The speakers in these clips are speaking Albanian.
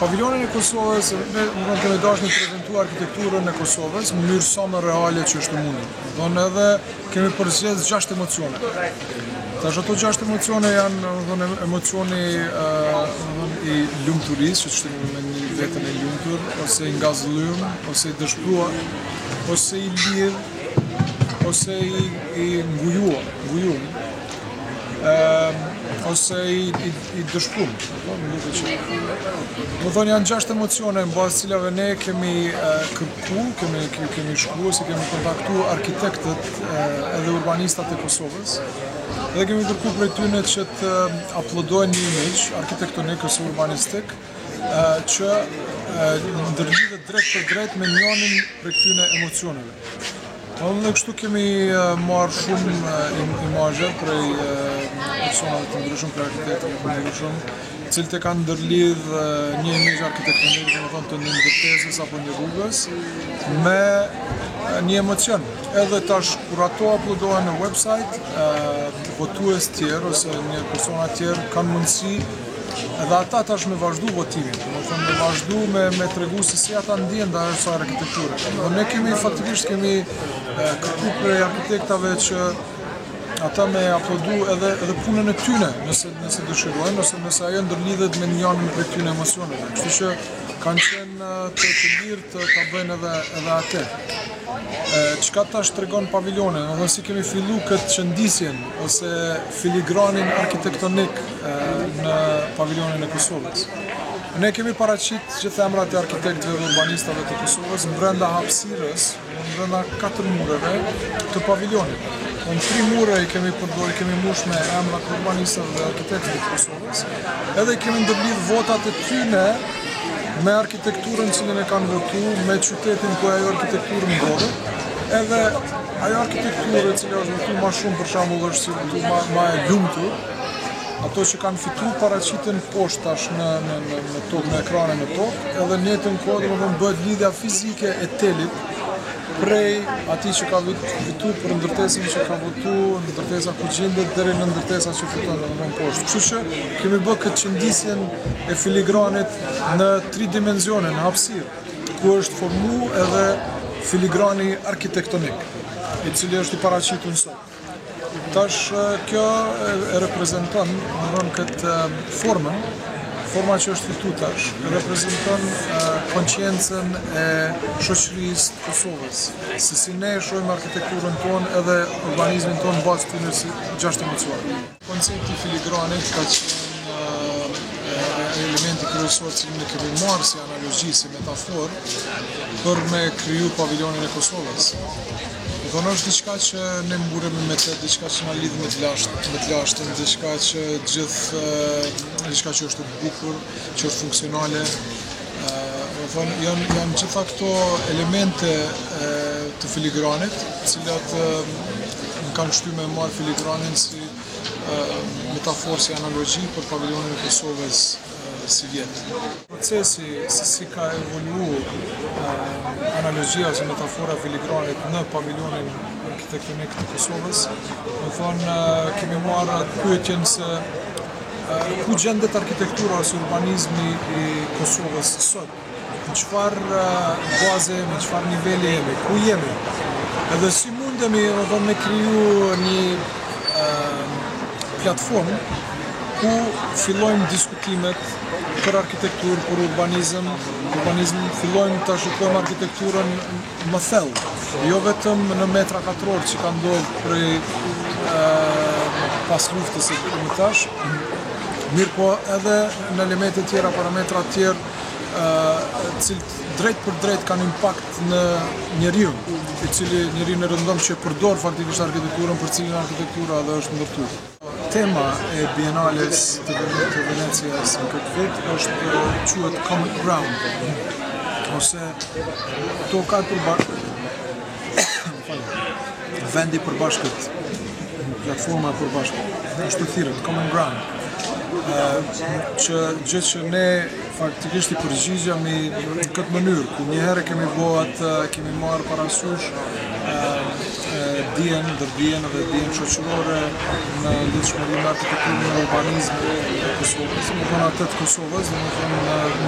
Paviljonin e Kosovës, ne kemi dashur të prezantuar arkitekturën e Kosovës në mënyrë sa më reale që është mundur. Donë edhe kemi përzgjedhur 6 emocione. Tash ato 6 emocione janë emocioni i lumturisë, që është me një veten e lumtur, ose i ngazëllym, ose i dëshpëruar, ose i lirë, ose i ngujum, ose i dëshprum. Më thonë janë 6 emocione në bazë cilave ne kemi kërku, kemi shkruar, se kemi kontaktu arkitektët edhe urbanistat e Kosovës dhe kemi kërku prej tyre që të uploadojnë një imazh arkitektonik ose urbanistik që ndërlidhet drejt për drejt me njënin prej këtyre emocioneve. Dhe kështu kemi marrë shumë imazhe prej personave të ndryshëm, prej arkitektëve të ndryshëm, cilët e kanë ndërlidh një imazh arkitektonik, domethënë të një ndërtesës apo një rrugës, me një emocion. Edhe tash kur ato uploadohen në website, votues tjerë ose një persona tjerë kanë mundësi edhe ata tash me vazhdu votimin, domethënë me vazhdu me tregu se si ata ndjen ndaj asaj arkitekture. Dhe ne kemi faktikisht kërku prej arkitektave që ata me uploadu edhe punën e tyre, nëse dëshirojnë, ose nëse ajo ndërlidhet me njërin prej këtyre emocioneve. Kështu që kanë qenë të lirë ta bëjnë edhe atë. Çka tash tregon paviljonin, edhe si kemi fillu këtë qëndisjen ose filigranin arkitektonik në paviljonin e Kosovës. Ne kemi paraqit gjithë emrat e arkitektëve dhe urbanistave të Kosovës brenda hapësirës, brenda 4 mureve të paviljonit. Në 3 mure i kemi përdorur, kemi mbush me emrat e urbanistëve dhe arkitektëve të Kosovës, edhe kemi ndërlidh votat e tyre me arkitekturën cilën e kanë votu, me qytetin ku ajo arkitekturë ndodhet, edhe ajo arkitekturë cilë është votu ma shumë, për shembull është si votu ma e lumtur, ato që kanë fitu paraqiten poshtë tash në tokë, në ekranin e tokë, edhe në njëjtën kohë domethënë bëhet lidhja fizike e telit prej atij që ka fitu për ndërtesën që ka votu, ndërtesa ku gjendet deri në ndërtesa që fiton domethënë poshtë. Kështu që kemi bërë këtë qëndisjen e filigranit në 3 dimensione, në hapësirë, ku është formu edhe filigrani arkitektonik, i cili është i paraqitur sot. Tash kjo e reprezenton këtë forma që është fitu tash, reprezenton konsciencën e shoqërisë të Kosovës, se si ne shohim arkitekturën tonë edhe urbanizmin tonë bazë të si 6 emocione. Koncepti filigranit ka qenë elementi kryesor që ne kemi marrë si analogji, si metaforë, për me kriju paviljonin e Kosovës. Do është diçka që ne mburemi me të, diçka që na lidh me të lashtën, diçka që diçka që është e bukur, që është funksionale. Janë gjitha këto elemente të filigranit, të cilat më kanë shtyr me marrë filigranin si metaforë, si analogji për paviljonin e Kosovës si vjetë. Procesi se si ka evoluar analogjia ose metafora filigranit në paviljonin arkitektonik të Kosovës, do thonë kemi marrë pyetjen se ku gjendet arkitektura ose urbanizmi i Kosovës sot, në çfarë baze, në çfarë niveli jemi, ku jemi, edhe si mundemi me kriju një platformë ku fillojmë diskutimet për arkitekturë, për urbanizm, fillojmë të shikojmë arkitekturën më thellë, jo vetëm në metra katror që ka ndodhur prej pas luftës së më tash, mirë po edhe në elemente tjera, parametra tjerë, cilët drejt për drejt kanë impakt në njeriu, i cili njeriu e rëndom që përdor faktikisht arkitekturën për cilin arkitektura dhe është ndërtuar. Tema e Bienales të Venecias në këtë vit është quhet Common Ground, ose toka e përbashkët, vendi i përbashkët, platforma e përbashkët, është thirrët Common Ground, gjë që ne faktikisht i përgjigjemi në këtë mënyrë, ku njëherë kemi marrë parasysh dijen dhe dijen shoqërore në lidhshmëri me arkitekturën dhe urbanizmin e Kosovës, atë të Kosovës,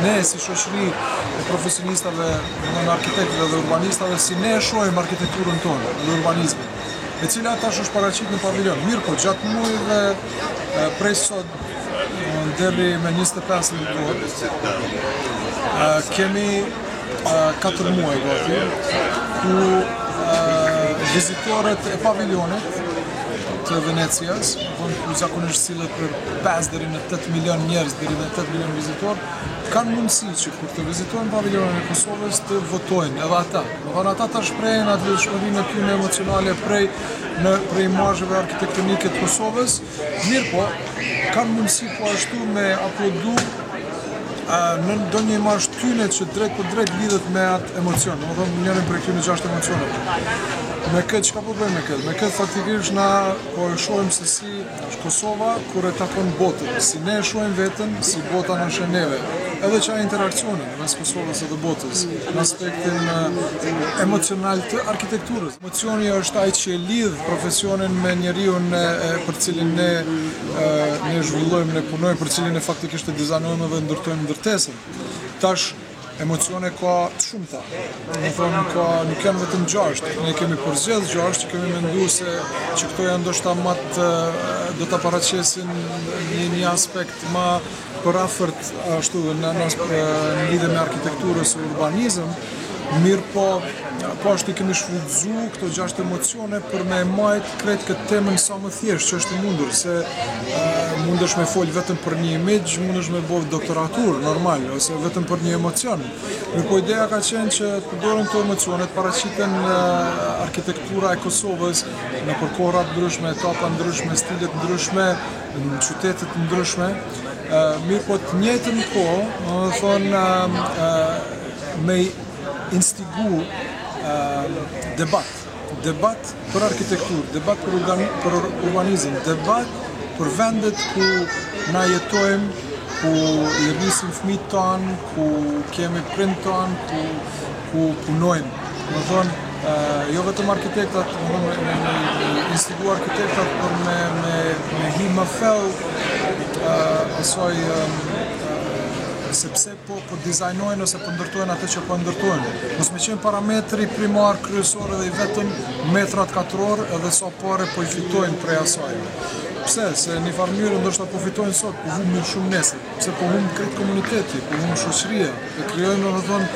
ne si shoqëri e profesionistave, arkitektëve dhe urbanistave, si ne e shohim arkitekturën tonë dhe urbanizmin, e cila tash është paraqit në paviljon. Mirë po, gjatë muajve prej sot deri me 25 nëntor, kemi 4 muaj gati, ku vizitorët e paviljonit të Venecias, ku zakonisht sillet për 5 deri në 8 milion njerëz, deri në 8 milion vizitor, kanë mundësi që kur të vizitojnë paviljonin e Kosovës të votojnë edhe ata. Ata ta shprehin atë lidhshmërinë e tyre emocionale prej imazheve arkitektonike të Kosovës, mirë po, kanë mundësi po ashtu me aplaudu në ndonjë imazh tyne që drejt për drejt lidhet me atë emocion. Domethënë njërin prej këtyre 6 emocioneve. Me këtë çka po bëjmë me këtë? Me këtë faktikisht na po e shohim se si është Kosova kur e takon botën, si ne e shohim veten, si bota na sheh neve. Edhe çaj interakcionin mes Kosovës dhe botës, në aspektin emocional të arkitekturës. Emocioni është ai që e lidh profesionin me njeriu për cilin ne zhvillojmë, ne punojmë, për cilin ne faktikisht e dizajnojmë dhe ndërtojmë ndërtesën. Tash emocione ka të shumta. Nuk janë vetëm 6, ne kemi përzgjedh 6, kemi menduar se që këto janë ndoshta më do ta paraqesin një aspekt më për afërt ashtu në lidhje me arkitekturës e urbanizëm. Mirë po ashtu i kemi shfrytzu këto 6 emocione për me majt krejt këtë temën sa më thjesht që është mundur, se mundesh me fol vetëm për një imazh, mundesh me bëv doktoratur normal, ose vetëm për një emocion. Mirë po ideja ka qenë që të përdoren këto emocione, të paraqiten arkitektura e Kosovës në përkora të ndryshme, etapa ndryshme, stile të ndryshme, në qytete të ndryshme. Mirë po të njëjtën kohë, me instigu debat për arkitekturë, debat për urbanizëm, debat për vendet ku na jetojmë, ku i rrisim fëmijët tanë, ku kemi prindë tanë, ku punojmë. Më thonë, jo vetëm arkitektat, me instigu arkitektat për me hi më thellë asaj sepse po dizajnojnë ose po ndërtojnë atë që po ndërtojnë. Mos me qenë parametri primar kryesor edhe i vetëm metrat katror edhe sa pare po i fitojnë prej asaj. Pse? Se një farë mënyrë ndoshta po fitojnë sot, po humbin shumë nesër. Pse po humbin krejt komuniteti, po humbin shoqëria. E krijojnë domethënë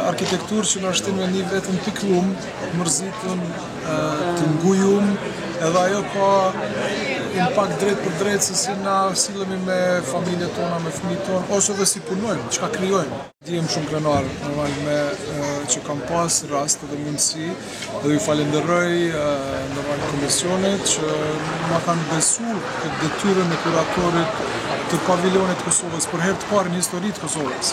arkitekturë që na shtin me një vetëm pikëllum, mërzitën, të ngujum, edhe ajo ka impakt drejt për drejt se si na sillemi me familjet tona, me fëmijët tonë, ose edhe si punojmë, çka krijojmë. Jem shumë krenar normal me që kam pas rast edhe mundësi, dhe ju falenderoj normal komisionit që ma kanë besuar këtë detyrën e kuratorit të paviljonit Kosovës për herë të parë në historitë Kosovës.